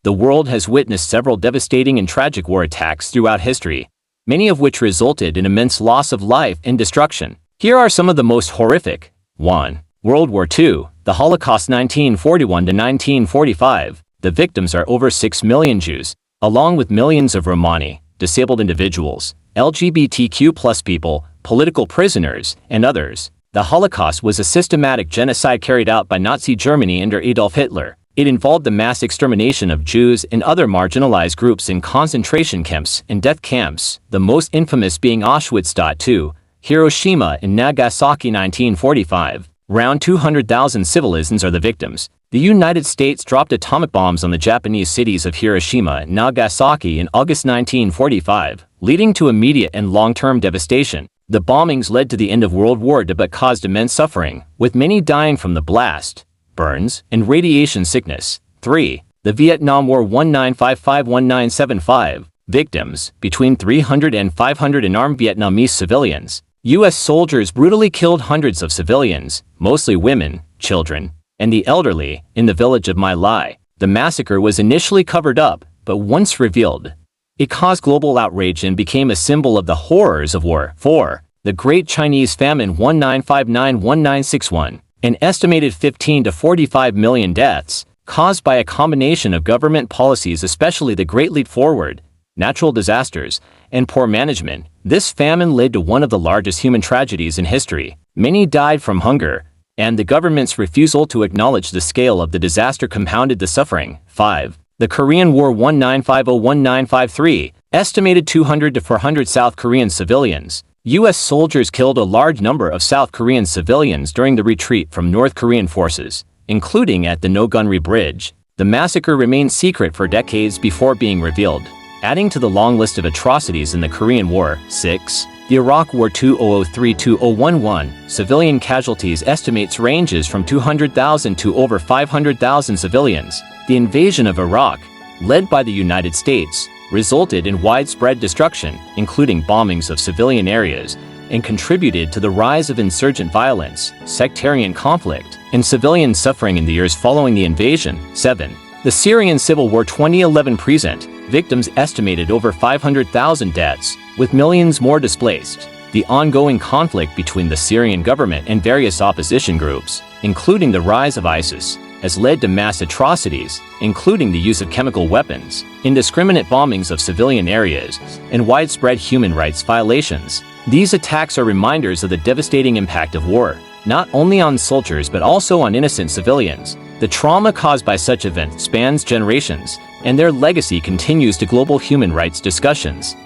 The world has witnessed several devastating and tragic war attacks throughout history, many of which resulted in immense loss of life and destruction. Here are some of the most horrific. 1. World War II, the Holocaust 1941 to 1945. The victims are over 6 million Jews, along with millions of Romani, disabled individuals, LGBTQ+ people, political prisoners, and others. The Holocaust was a systematic genocide carried out by Nazi Germany under Adolf Hitler. It involved the mass extermination of Jews and other marginalized groups in concentration camps and death camps, the most infamous being Auschwitz. 2. Hiroshima and Nagasaki 1945. Around 200,000 civilians are the victims. The United States dropped atomic bombs on the Japanese cities of Hiroshima and Nagasaki in August 1945, leading to immediate and long-term devastation. The bombings led to the end of World War II but caused immense suffering, with many dying from the blast, burns, and radiation sickness. 3. The Vietnam War 1955-1975. Victims, between 300 and 500 unarmed Vietnamese civilians. U.S. soldiers brutally killed hundreds of civilians, mostly women, children, and the elderly, in the village of My Lai. The massacre was initially covered up, but once revealed, it caused global outrage and became a symbol of the horrors of war. 4. The Great Chinese Famine 1959-1961. An estimated 15 to 45 million deaths, caused by a combination of government policies, especially the Great Leap Forward, natural disasters, and poor management. This famine led to one of the largest human tragedies in history. Many died from hunger, and the government's refusal to acknowledge the scale of the disaster compounded the suffering. 5. The Korean War 1950-1953. Estimated 200 to 400 South Korean civilians. U.S. soldiers killed a large number of South Korean civilians during the retreat from North Korean forces, including at the Nogunri Bridge. The massacre remained secret for decades before being revealed, adding to the long list of atrocities in the Korean War. 6. The Iraq War 2003-2011. Civilian casualties estimates ranges from 200,000 to over 500,000 civilians. The invasion of Iraq, led by the United States, resulted in widespread destruction, including bombings of civilian areas, and contributed to the rise of insurgent violence, sectarian conflict, and civilian suffering in the years following the invasion. 7. The Syrian Civil War 2011 present. Victims estimated over 500,000 deaths, with millions more displaced. The ongoing conflict between the Syrian government and various opposition groups, including the rise of ISIS, has led to mass atrocities, including the use of chemical weapons, indiscriminate bombings of civilian areas, and widespread human rights violations. These attacks are reminders of the devastating impact of war, not only on soldiers but also on innocent civilians. The trauma caused by such events spans generations, and their legacy continues to global human rights discussions.